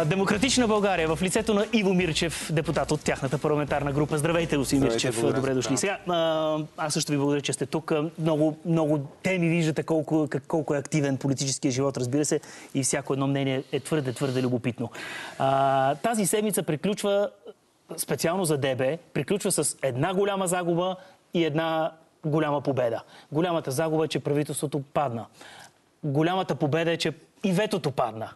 Демократична България в лицето на Иво Мирчев, депутат от тяхната парламентарна група. Здравейте, господин Мирчев. Добре дошли. Сега, аз също ви благодаря, че сте тук. Много теми виждате колко е активен политическия живот, разбира се, и всяко едно мнение е твърде любопитно. Тази седмица приключва, специално за ДБ, приключва с една голяма загуба и една голяма победа. Голямата загуба е, че правителството падна. Голямата победа е, че и ветото падна.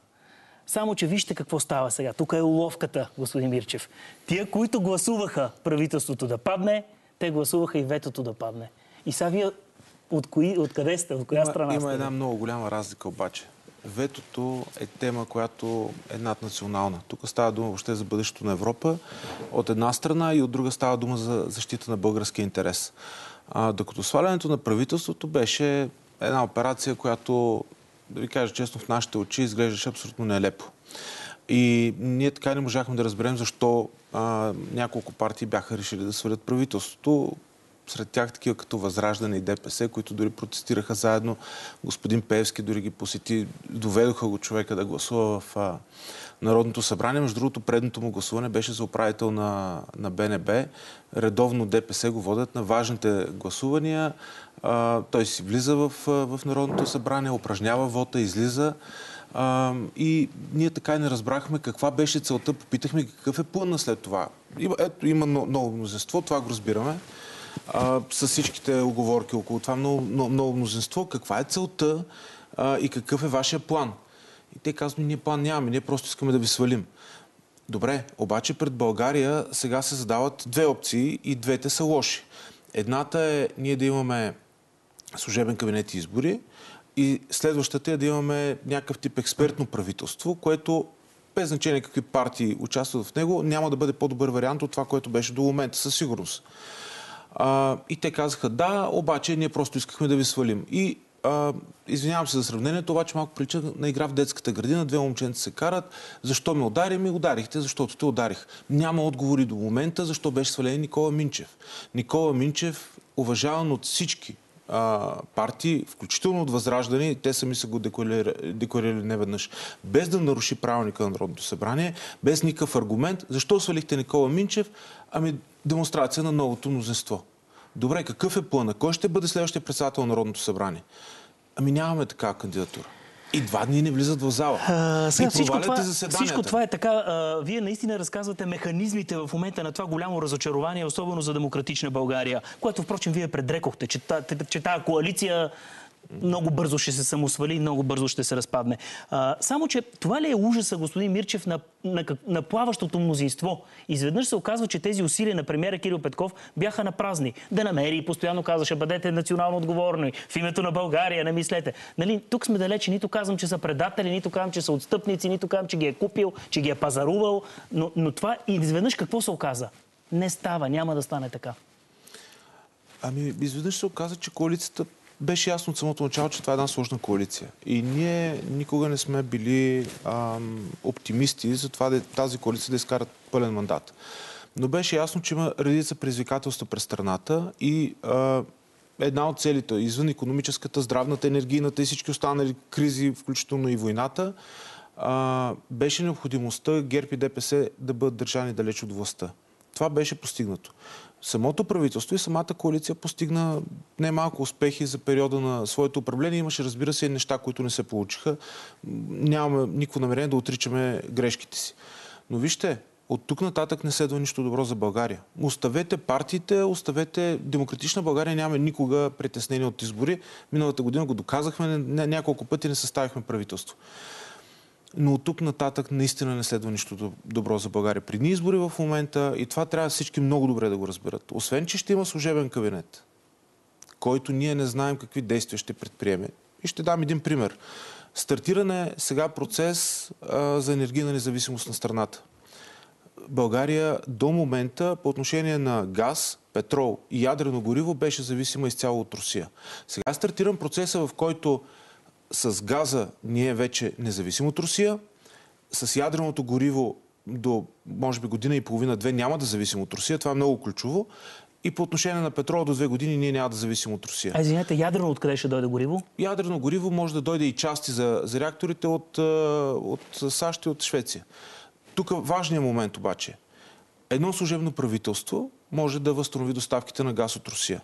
Само, че вижте какво става сега. Тук е уловката, господин Мирчев. Тия, които гласуваха правителството да падне, те гласуваха и ветото да падне. И сега вие откъде сте? От коя страна сте? Има една много голяма разлика обаче. Ветото е тема, която е наднационална. Тук става дума въобще за бъдещето на Европа от една страна и от друга става дума за защита на българския интерес. Докато свалянето на правителството беше една операция, която, да ви кажа честно, в нашите очи изглеждаше абсолютно нелепо. И ние така не можахме да разберем защо няколко партии бяха решили да свалят правителството. Сред тях такива като Възраждане и ДПС, които дори протестираха заедно. Господин Пеевски дори ги посети, доведоха го човека да гласува в Народното събрание. Между другото, предното му гласуване беше за управител на БНБ. Редовно ДПС го водят на важните гласувания. Той си влиза в Народното събрание, упражнява вота, излиза. И ние така и не разбрахме каква беше целта. Попитахме какъв е плънна след това. Ето, има ново мнозинство, това го разбираме. С всичките оговорки около това много мнозинство. Каква е целта и какъв е вашия план? И те казват, ние план нямаме, ние просто искаме да ви свалим. Добре, обаче пред България сега се задават две опции и двете са лоши. Едната е ние да имаме служебен кабинет и избори и следващата е да имаме някакъв тип експертно правителство, което без значение какви партии участват в него, няма да бъде по-добър вариант от това, което беше до момента, със сигурност. И те казаха да, обаче ние просто искахме да ви свалим. И извинявам се за сравнението, обаче малко прилича на игра в детската градина. Две момченца се карат. Защо ме удари? Ми ударихте, защото те ударих. Няма отговори до момента, защо беше свален Никола Минчев. Никола Минчев, уважаван от всички партии, включително от Възраждане, те сами са го декларирали неведнъж, без да наруши правилника на Народното събрание, без никакъв аргумент. Защо свалихте Никола Минчев? Ами демонстрация на новото мнозинство. Добре, какъв е плана? Кой ще бъде следващия председател на Народното събрание? Ами нямаме такава кандидатура. И 2 дни не влизат в зала. И проваляте заседанията. Всичко това е така. Вие наистина разказвате механизмите в момента на това голямо разочарование, особено за Демократична България, което, впрочем, вие предрекохте, че тая коалиция много бързо ще се самосвали и много бързо ще се разпадне. Само, че това ли е ужаса, господин Мирчев, на плаващото мнозинство? Изведнъж се оказва, че тези усилия на премиера Кирил Петков бяха на празни. Да намери и постоянно казваше, бъдете национално отговорни, в името на България, не мислете. Нали, тук сме далече, нито казвам, че са предатели, нито казвам, че са отстъпници, нито казвам, че ги е купил, че ги е пазарувал. Но това изведнъж какво се оказа? Не става, няма да стане така. Ами, изведнъж се оказа, че коалицията беше ясно от самото начало, че това е една сложна коалиция. И ние никога не сме били оптимисти за това тази коалиция да изкарат пълен мандат. Но беше ясно, че има редица предизвикателства през страната и една от целите, извън икономическата, здравната, енергийната и всички останали кризи, включително и войната, беше необходимостта ГЕРБ и ДПС да бъдат държани далеч от властта. Това беше постигнато. Самото правителство и самата коалиция постигна немалко успехи за периода на своето управление. Имаше, разбира се, неща, които не се получиха. Нямаме никакво намерение да отричаме грешките си. Но вижте, от тук нататък не следва нищо добро за България. Оставете партиите, оставете Демократична България. Нямаме никога притеснение от избори. Миналата година го доказахме, няколко пъти не съставихме правителство. Но от тук нататък наистина не следва нищо добро за България. Преди избори в момента, и това трябва всички много добре да го разберат. Освен, че ще има служебен кабинет, който ние не знаем какви действия ще предприеме. И ще дам един пример. Стартиране сега процес за енергийна независимост на страната. България до момента по отношение на газ, петрол и ядрено гориво беше зависима изцяло от Русия. Сега стартирам процеса, в който с газа ние вече независимо от Русия, с ядреното гориво до, може би, година и половина-две няма да зависим от Русия. Това е много ключово. И по отношение на петрола до 2 години ние няма да зависим от Русия. Извинете, ядрено откъде ще дойде гориво? Ядрено гориво може да дойде и части за реакторите от САЩ и от Швеция. Тук важният момент обаче. Едно служебно правителство може да възстанови доставките на газ от Русия.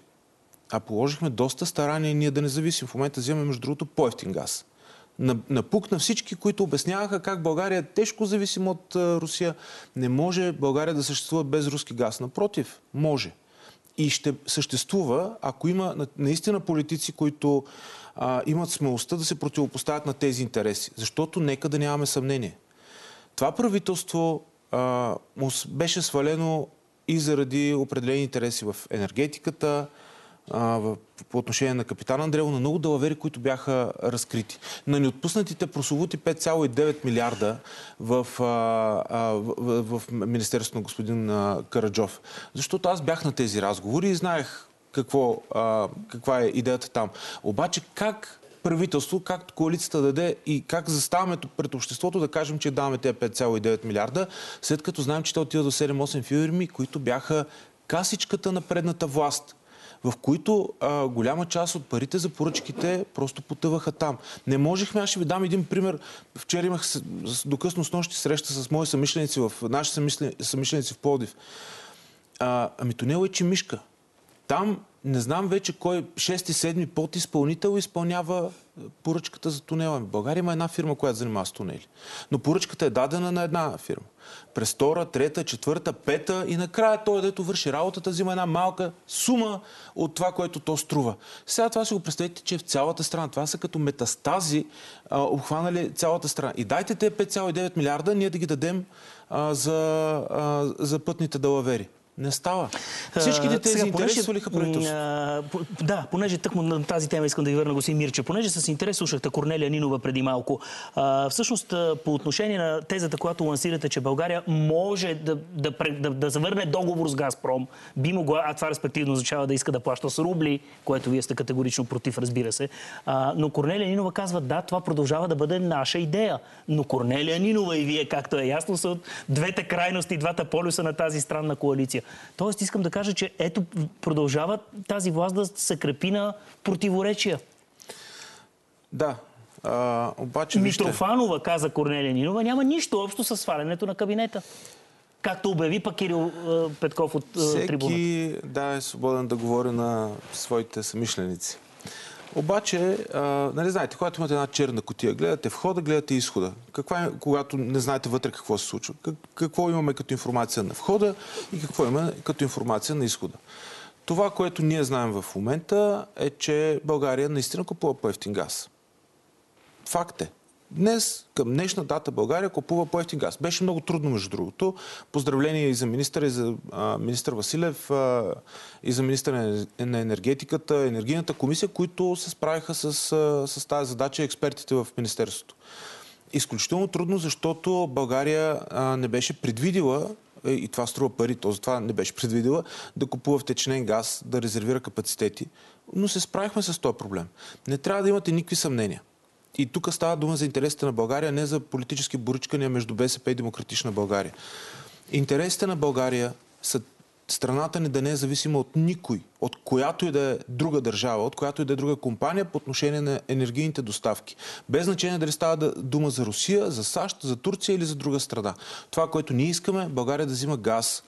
А положихме доста старания ние да не зависим. В момента взимаме, между другото, по-евтин газ. Напук на всички, които обясняваха как България е тежко зависима от Русия. Не може България да съществува без руски газ. Напротив, може. И ще съществува, ако има наистина политици, които имат смелостта да се противопоставят на тези интереси. Защото нека да нямаме съмнение. Това правителство беше свалено и заради определени интереси в енергетиката, по отношение на Капитан Андреево, на много далавери, които бяха разкрити. На неотпуснатите прословути 5,9 милиарда в Министерството на господин Караджов. Защото аз бях на тези разговори и знаех каква е идеята там. Обаче как правителство, както коалицията даде и как заставаме пред обществото да кажем, че даваме тези 5,9 милиарда, след като знаем, че те отиват до 7-8 фирми, които бяха касичката на предната власт, в които голяма част от парите за поръчките просто потъваха там. Не можехме, аз ще ви дам един пример. Вчера имах до късно снощи среща с мои съмишленици, наши съмишленици в Пловдив. Тунел Ечемишка. Там не знам вече кой 6-7 подизпълнител изпълнява поръчката за тунела. В България има една фирма, която занимава с тунели. Но поръчката е дадена на една фирма. През 2, 3, 4, 5 и накрая той, дето върши работата, взима една малка сума от това, което то струва. Сега това си го представете, че е в цялата страна. Това са като метастази, обхванали цялата страна. И дайте те 5,9 милиарда, ние да ги дадем за пътните далавери. Не става. Всичките тези интереси свалиха правителството. Да, понеже тъкмо на тази тема искам да ви върна, господин Мирчев. Понеже с интерес слушахте Корнелия Нинова преди малко. Всъщност, по отношение на тезата, която лансирате, че България може да завърне договор с Газпром, би могла, а това респективно означава да иска да плаща с рубли, което вие сте категорично против, разбира се. Но Корнелия Нинова казва, да, това продължава да бъде наша идея. Но Корнелия Нинова и вие, както е ясно, са от двете крайности, двата полюса на тази странна коалиция. Тоест, искам да кажа, че ето продължава тази власт да се крепи на противоречия. Да, обаче Митрофанова, каза Корнелия Нинова, няма нищо общо с свалянето на кабинета. Както обяви пък Кирил Петков от трибуната. Всеки е свободен да говори на своите съмишленици. Обаче, нали знаете, когато имате една черна кутия, гледате входа, гледате изхода. Когато не знаете вътре какво се случва? Какво имаме като информация на входа и какво имаме като информация на изхода? Това, което ние знаем в момента е, че България наистина купува по-евтин газ. Факт е. Днес, към днешна дата, България купува по-евтин газ. Беше много трудно, между другото. Поздравления и за министър, и за министър Василев, и за министър на енергетиката, енергийната комисия, които се справиха с тази задача, експертите в министерството. Изключително трудно, защото България не беше предвидила, и това струва пари, това не беше предвидила, да купува втечнен газ, да резервира капацитети. Но се справихме с този проблем. Не трябва да имате никакви съмнения. И тук става дума за интересите на България, не за политически боричкания между БСП и Демократична България. Интересите на България са страната ни да не е зависима от никой, от която и да е друга държава, от която и да е друга компания по отношение на енергийните доставки. Без значение дали става дума за Русия, за САЩ, за Турция или за друга страна. Това, което ние искаме, България да взима газ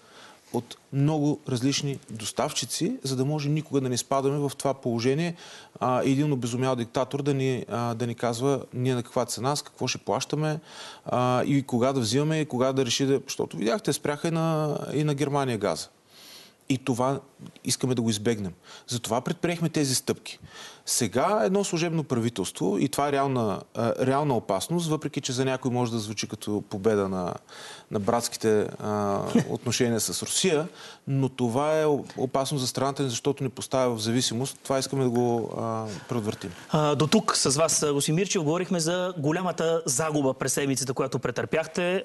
от много различни доставчици, за да може никога да не изпадаме в това положение един обезумял диктатор да ни казва ние на каква цена, с какво ще плащаме и кога да взимаме и кога да реши да... Защото видяхте, спряха и на Германия газа. И това искаме да го избегнем. Затова предприехме тези стъпки. Сега едно служебно правителство, и това е реална опасност, въпреки че за някой може да звучи като победа на братските отношения с Русия, но това е опасно за страната ни, защото ни поставя в зависимост. Това искаме да го предотвратим. До тук с вас, господин Мирчев, говорихме за голямата загуба през седмицата, която претърпяхте.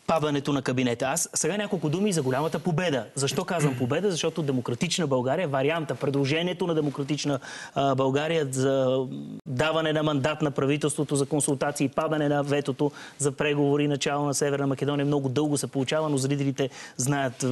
падането на кабинета. Аз сега няколко думи за голямата победа. Защо казвам победа? Защото Демократична България, варианта, предложението на Демократична България за даване на мандат на правителството за консултации, падане на ветото за преговори, начало на Северна Македония много дълго се получава, но зрителите знаят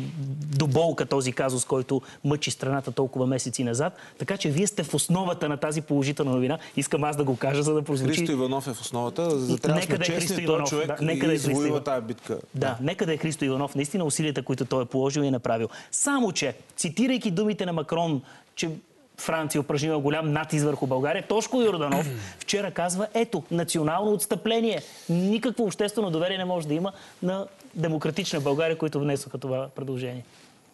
до болка този казус, който мъчи страната толкова месеци назад. Така че вие сте в основата на тази положителна новина. Искам аз да го кажа, за да прозвучи. Христо Иванов е в основата. За да трябва да сме честни, този човек извоюва тази битка. Да, нека да е Христо Иванов. Наистина усилията, които той е положил и е направил. Само че, цитирайки думите на Макрон, че Франция упражнила голям натиск върху България, Тошко Йорданов вчера казва, ето, национално отстъпление. Никакво обществено доверие не може да има на Демократична България, които внесоха това предложение.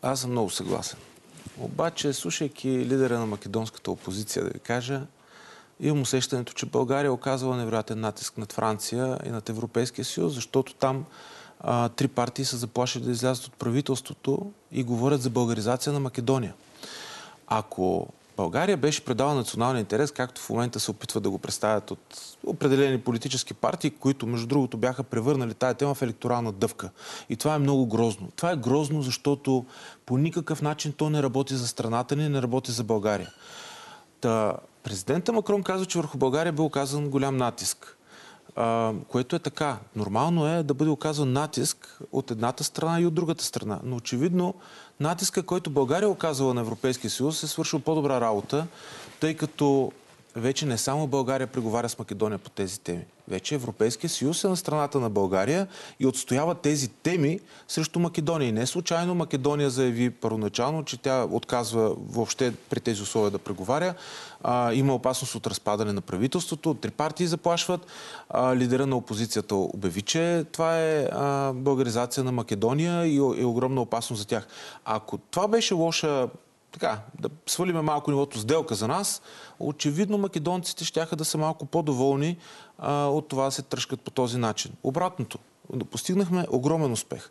Аз съм много съгласен. Обаче, слушайки лидера на македонската опозиция, да ви кажа, имам усещането, че България е оказала невероятен натиск над Франция и над Европейския съюз, защото там три партии са заплашили да излязат от правителството и говорят за българизация на Македония. Ако България беше предала националния интерес, както в момента се опитват да го представят от определени политически партии, които, между другото, бяха превърнали тая тема в електорална дъвка. И това е много грозно. Това е грозно, защото по никакъв начин то не работи за страната ни, не работи за България. Президента Макрон казва, че върху България бе оказан голям натиск. Което е така. Нормално е да бъде оказан натиск от едната страна и от другата страна. Но очевидно натиска, който България е оказала на Европейския съюз, е свършил по-добра работа, тъй като вече не само България преговаря с Македония по тези теми. Вече Европейския съюз е на страната на България и отстоява тези теми срещу Македония. И не случайно Македония заяви първоначално, че тя отказва въобще при тези условия да преговаря. Има опасност от разпадане на правителството. Три партии заплашват. Лидера на опозицията обяви, че това е българизация на Македония и е огромна опасност за тях. Ако това беше лоша, така, да свалиме малко нивото сделка за нас, очевидно македонците щяха да са малко по-доволни от това да се тръшкат по този начин. Обратното, постигнахме огромен успех,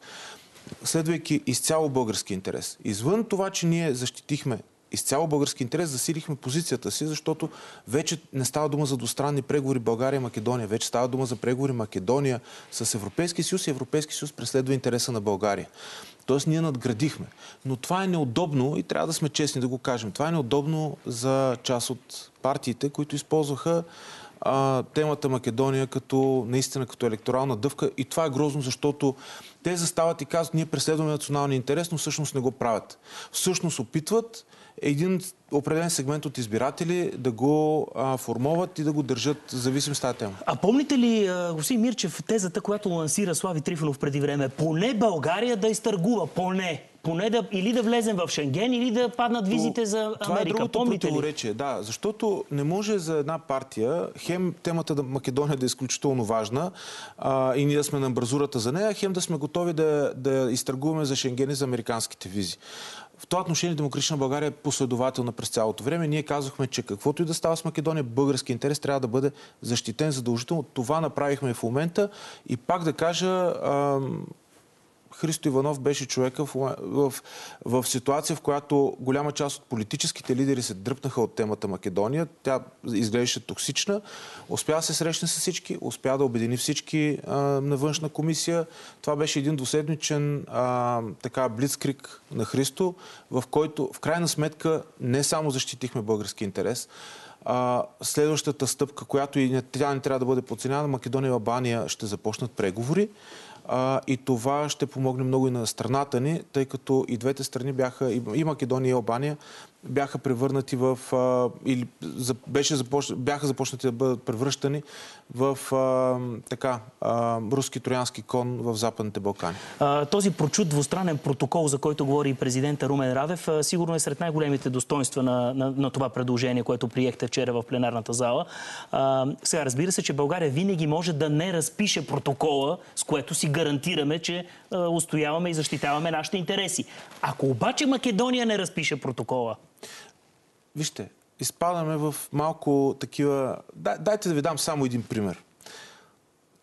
следвайки изцяло български интерес. Извън това, че ние защитихме изцяло български интерес, засилихме позицията си, защото вече не става дума за двустранни преговори България и Македония. Вече става дума за преговори Македония с Европейски съюз и Европейски съюз преследва интереса на България. Тоест ние надградихме. Но това е неудобно и трябва да сме честни да го кажем. Това е неудобно за част от партиите, които използваха темата Македония наистина като електорална дъвка. И това е грозно, защото те застават и казват, ние преследваме националния интерес, но всъщност не го правят. Всъщност опитват един определен сегмент от избиратели да го формуват и да го държат зависим с тази тема. А помните ли, господин Мирчев, тезата, която лансира Слави Трифонов преди време? Поне България да изтъргува. Поне или да влезем в Шенген, или да паднат визите за Америка. Това е другото противоречие. Да, защото не може за една партия, хем темата на Македония да е изключително важна и ние да сме на амбразурата за нея, хем да сме готови да изтъргуваме за Шенген и за американските визи. В това отношение Демократична България е последователна през цялото време. Ние казахме, че каквото и да става с Македония, български интерес трябва да бъде защитен задължително. Това направихме в момента. И пак да кажа, Христо Иванов беше човека в ситуация, в която голяма част от политическите лидери се дръпнаха от темата Македония. Тя изглеждаше токсична. Успя да се срещне с всички, успя да обедини всички на външна комисия. Това беше един двуседмичен блицкриг на Христо, в който в крайна сметка не само защитихме български интерес, следващата стъпка, която и тя не трябва да бъде подценявана, Македония и Албания ще започнат преговори. И това ще помогне много и на страната ни, тъй като и двете страни бяха, и Македония и Албания, бяха превърнати бяха започнати да бъдат превръщани в руски троянски кон в Западните Балкани. Този прочут двустранен протокол, за който говори и президента Румен Радев, сигурно е сред най-големите достоинства на това предложение, което приехте вчера в пленарната зала. Сега разбира се, че България винаги може да не разпише протокола, с което си гарантираме, че устояваме и защитаваме нашите интереси. Ако обаче Македония не разпише протокола... Вижте, изпадаме в малко такива... Дайте да ви дам само един пример.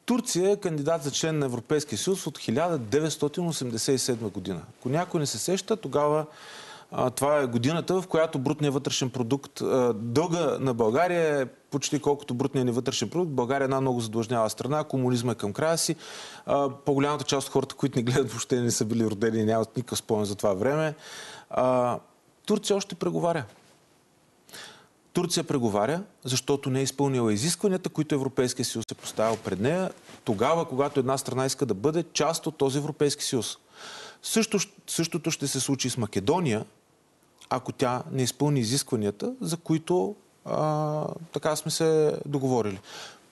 Турция е кандидат за член на Европейския съюз от 1987 година. Ако някой не се сеща, тогава това е годината, в която брутният вътрешен продукт, дълга на България е почти колкото брутния ни вътрешен продукт. България е една много задлъжняла страна, комунизма е към края си. По-голямата част от хората, които ни гледат, въобще не са били родени и нямат никакъв спомен за това време. Турция още преговаря. Турция преговаря, защото не е изпълнила изискванията, които Европейския съюз е поставил пред нея, тогава, когато една страна иска да бъде част от този Европейски съюз. Същото ще се случи с Македония, ако тя не изпълни изискванията, за които така сме се договорили.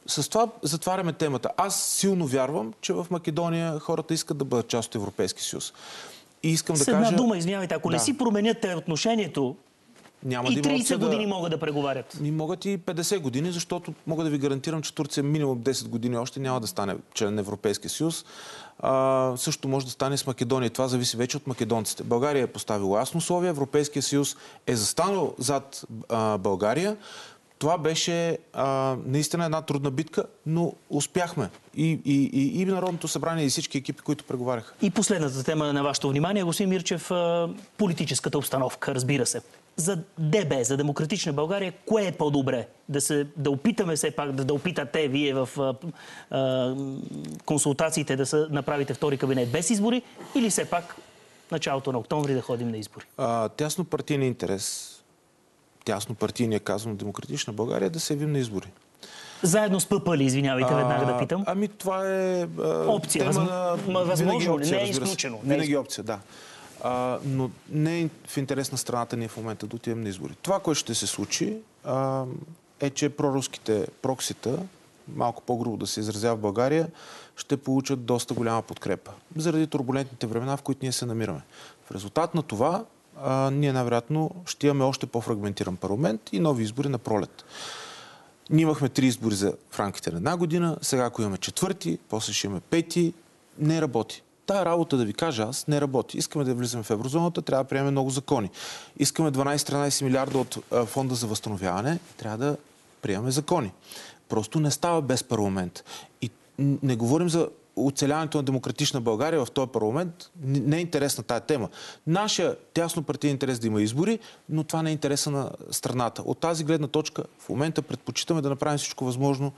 С това затваряме темата. Аз силно вярвам, че в Македония хората искат да бъдат част от Европейски съюз. И искам да кажа... С една дума, извинявайте, ако не си променят отношението, няма и да 30 години могат да преговарят. Могат и 50 години, защото мога да ви гарантирам, че Турция минимум 10 години още няма да стане член на Европейския съюз. Също може да стане с Македония. Това зависи вече от македонците. България е поставила ясно условие, Европейския съюз е застанал зад България. Това беше наистина една трудна битка, но успяхме. И Народното събрание, и всички екипи, които преговаряха. И последната тема на вашето внимание, господин Мирчев, политическата обстановка, разбира се. За ДБ, за Демократична България, кое е по-добре? Да опитаме все пак, да опитате вие в консултациите да направите втори кабинет без избори, или все пак началото на октомври да ходим на избори? Тясно партийния интерес, тясно партийния, казвам, Демократична България, да се явим на избори. Заедно с ПП ли, извинявайте, веднага да питам? Ами това е опция, възможно, опция, не е изключено. Винаги опция, да. Но не е в интерес на страната ни в момента да отидем на избори. Това, което ще се случи, е, че проруските проксита, малко по-грубо да се изразява в България, ще получат доста голяма подкрепа. Заради турбулентните времена, в които ние се намираме. В резултат на това, ние най-вероятно ще имаме още по-фрагментиран парламент и нови избори на пролет. Ние имахме 3 избори в рамките на една година, сега ако имаме 4, после ще имаме 5, не работи. Тая работа, да ви кажа аз, не работи. Искаме да влизаме в еврозоната, трябва да приемем много закони. Искаме 12-13 милиарда от фонда за възстановяване, трябва да приемаме закони. Просто не става без парламент. И не говорим за оцеляването на Демократична България в този парламент. Не е интересна тая тема. Нашия тясно партиен интерес да има избори, но това не е интереса на страната. От тази гледна точка в момента предпочитаме да направим всичко възможно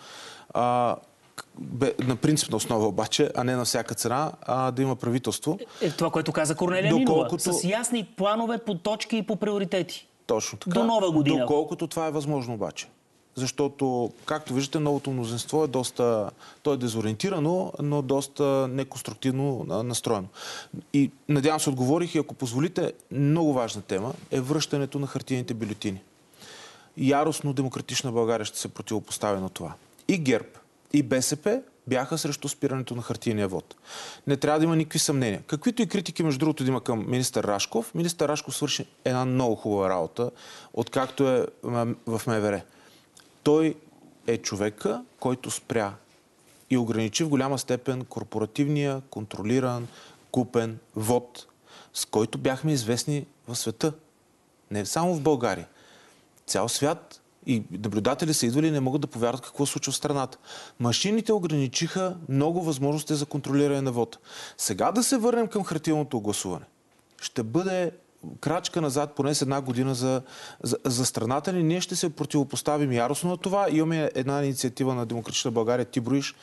на принципна основа обаче, а не на всяка цена, да има правителство. Това, което каза Корнелия Нинова. С ясни планове по точки и по приоритети. Точно така. До нова година. Доколкото това е възможно обаче. Защото, както виждате, новото мнозинство е доста... То е дезориентирано, но доста неконструктивно настроено. И надявам се отговорих, и ако позволите, много важна тема е връщането на хартиените бюлетини. Яростно Демократична България ще се противопоставя на това. И ГЕРБ, и БСП бяха срещу спирането на хартийния вод. Не трябва да има никакви съмнения. Каквито и критики, между другото, да има към министър Рашков, министър Рашков свърши една много хубава работа, откакто е в МВР. Той е човека, който спря и ограничи в голяма степен корпоративния, контролиран, купен вод, с който бяхме известни в света. Не само в България. Цял свят и наблюдатели са идвали и не могат да повярват какво случва в страната. Машините ограничиха много възможности за контролиране на вода. Сега да се върнем към хартиеното гласуване. Ще бъде крачка назад поне с една година за страната ни. Ние ще се противопоставим яростно на това. Имаме една инициатива на Демократична България, Ти броиш,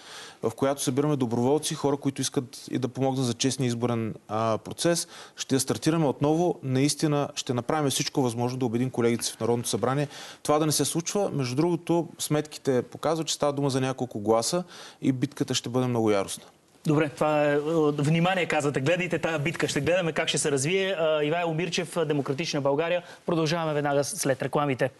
в която събираме доброволци, хора, които искат и да помогнат за честния изборен процес. Ще я стартираме отново. Наистина ще направим всичко възможно да убедим колегите си в Народното събрание. Това да не се случва. Между другото, сметките показват, че става дума за няколко гласа и битката ще бъде много яростна. Добре, това е внимание, казвате. Гледайте тази битка. Ще гледаме как ще се развие. Ивайло Мирчев, Демократична България. Продължаваме веднага след рекламите.